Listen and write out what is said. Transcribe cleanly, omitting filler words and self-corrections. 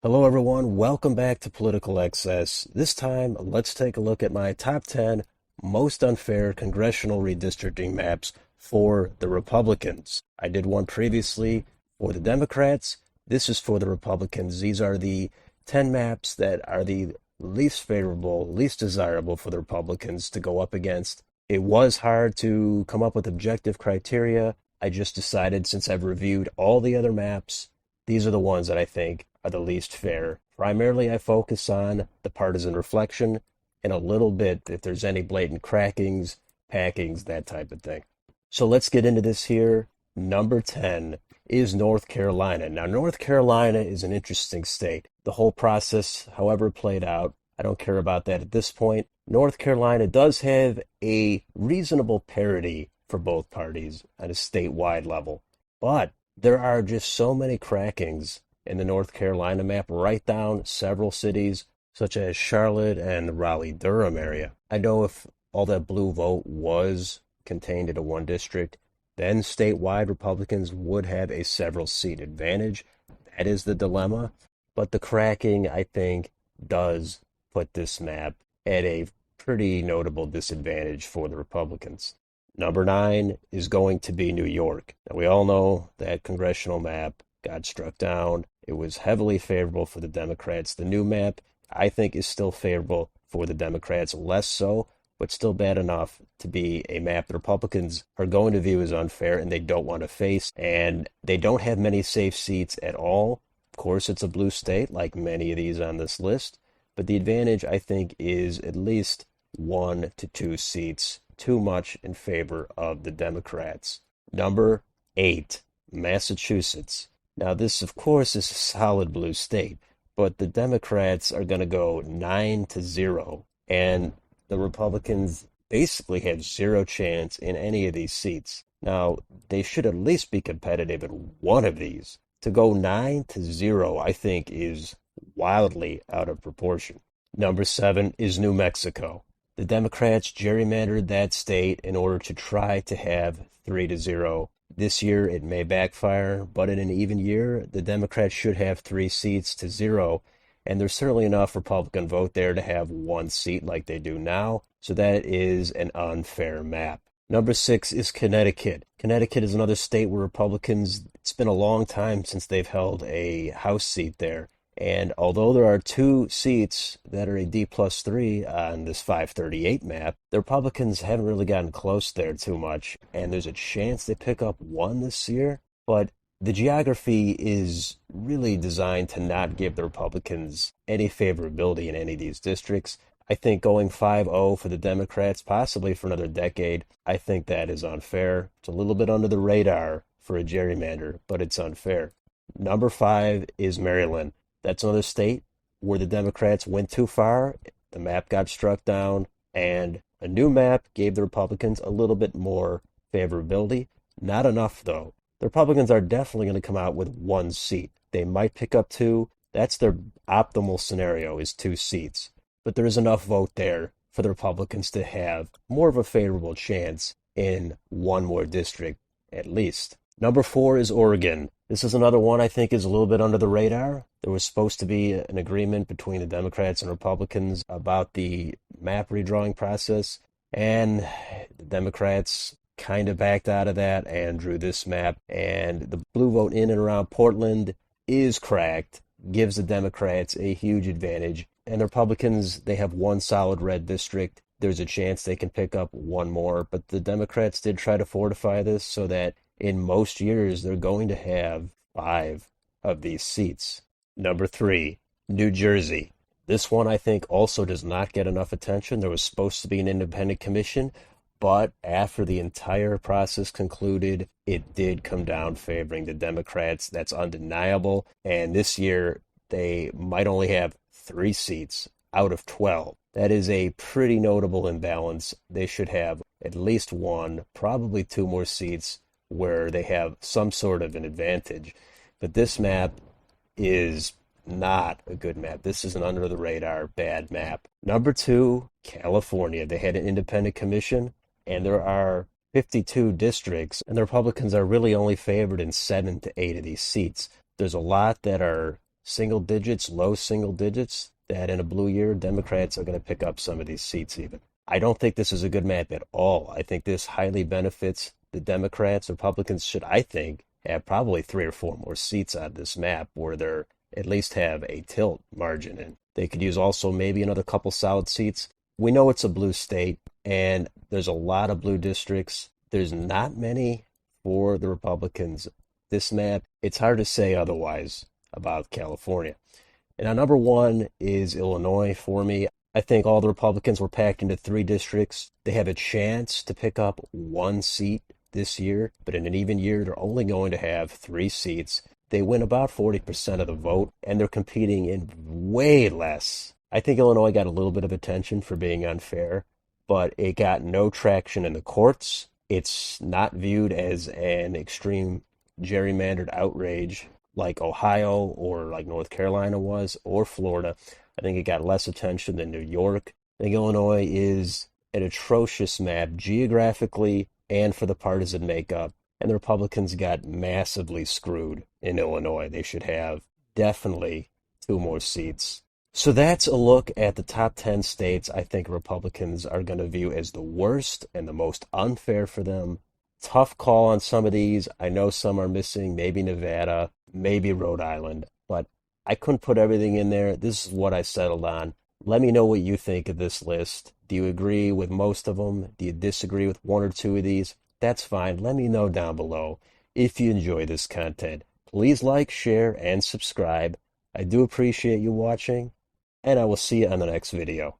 Hello, everyone. Welcome back to Political Excess. This time, let's take a look at my top 10 most unfair congressional redistricting maps for the Republicans. I did one previously for the Democrats. This is for the Republicans. These are the 10 maps that are the least favorable, least desirable for the Republicans to go up against. It was hard to come up with objective criteria. I just decided, since I've reviewed all the other maps, these are the ones that I think are the least fair. Primarily, I focus on the partisan reflection and a little bit if there's any blatant crackings, packings, that type of thing. So let's get into this here. Number 10 is North Carolina. Now, North Carolina is an interesting state. The whole process, however, played out, I don't care about that at this point. North Carolina does have a reasonable parity for both parties at a statewide level, but there are just so many crackings in the North Carolina map, right down several cities, such as Charlotte and the Raleigh-Durham area. I know if all that blue vote was contained into one district, then statewide Republicans would have a several seat advantage. That is the dilemma. But the cracking, I think, does put this map at a pretty notable disadvantage for the Republicans. Number 9 is going to be New York. Now, we all know that congressional map got struck down. It was heavily favorable for the Democrats. The new map, I think, is still favorable for the Democrats, less so, but still bad enough to be a map the Republicans are going to view as unfair and they don't want to face. And they don't have many safe seats at all. Of course, it's a blue state, like many of these on this list. But the advantage, I think, is at least 1 to 2 seats too much in favor of the Democrats. Number 8, Massachusetts. Now, this, of course, is a solid blue state, but the Democrats are going to go 9-0, and the Republicans basically have zero chance in any of these seats. Now, they should at least be competitive in one of these. To go 9-0, I think, is wildly out of proportion. Number 7 is New Mexico. The Democrats gerrymandered that state in order to try to have 3-0. This year, it may backfire, but in an even year, the Democrats should have 3 seats to 0, and there's certainly enough Republican vote there to have 1 seat like they do now, so that is an unfair map. Number 6 is Connecticut. Connecticut is another state where Republicans, it's been a long time since they've held a House seat there. And although there are 2 seats that are a D+3 on this 538 map, the Republicans haven't really gotten close there too much. And there's a chance they pick up 1 this year. But the geography is really designed to not give the Republicans any favorability in any of these districts. I think going 5-0 for the Democrats, possibly for another decade, I think that is unfair. It's a little bit under the radar for a gerrymander, but it's unfair. Number 5 is Maryland. That's another state where the Democrats went too far. The map got struck down, and a new map gave the Republicans a little bit more favorability. Not enough, though. The Republicans are definitely going to come out with 1 seat. They might pick up 2. That's their optimal scenario, is 2 seats. But there is enough vote there for the Republicans to have more of a favorable chance in 1 more district, at least. Number 4 is Oregon. This is another one I think is a little bit under the radar. There was supposed to be an agreement between the Democrats and Republicans about the map redrawing process, and the Democrats kind of backed out of that and drew this map, and the blue vote in and around Portland is cracked, gives the Democrats a huge advantage, and the Republicans, they have 1 solid red district. There's a chance they can pick up 1 more, but the Democrats did try to fortify this so that in most years, they're going to have 5 of these seats. Number 3, New Jersey. This one, I think, also does not get enough attention. There was supposed to be an independent commission, but after the entire process concluded, it did come down favoring the Democrats. That's undeniable. And this year, they might only have 3 seats out of 12. That is a pretty notable imbalance. They should have at least 1, probably 2 more seats where they have some sort of an advantage. But this map is not a good map. This is an under-the-radar bad map. Number 2, California. They had an independent commission, and there are 52 districts, and the Republicans are really only favored in 7 to 8 of these seats. There's a lot that are single digits, low single digits, that in a blue year, Democrats are going to pick up some of these seats even. I don't think this is a good map at all. I think this highly benefits the Democrats. Republicans should, I think, have probably 3 or 4 more seats on this map where they're at least have a tilt margin in. They could use also maybe another couple solid seats. We know it's a blue state, and there's a lot of blue districts. There's not many for the Republicans. This map, it's hard to say otherwise about California. And now number one is Illinois for me. I think all the Republicans were packed into 3 districts. They have a chance to pick up 1 seat this year, but in an even year, they're only going to have 3 seats. They win about 40% of the vote, and they're competing in way less. I think Illinois got a little bit of attention for being unfair, but it got no traction in the courts. It's not viewed as an extreme gerrymandered outrage like Ohio or like North Carolina was, or Florida. I think it got less attention than New York. I think Illinois is an atrocious map geographically and for the partisan makeup. And the Republicans got massively screwed in Illinois. They should have definitely 2 more seats. So that's a look at the top 10 states I think Republicans are going to view as the worst and the most unfair for them. Tough call on some of these. I know some are missing, maybe Nevada, maybe Rhode Island, but I couldn't put everything in there. This is what I settled on. Let me know what you think of this list. Do you agree with most of them? Do you disagree with 1 or 2 of these? That's fine. Let me know down below. If you enjoy this content, please like, share, and subscribe. I do appreciate you watching, and I will see you on the next video.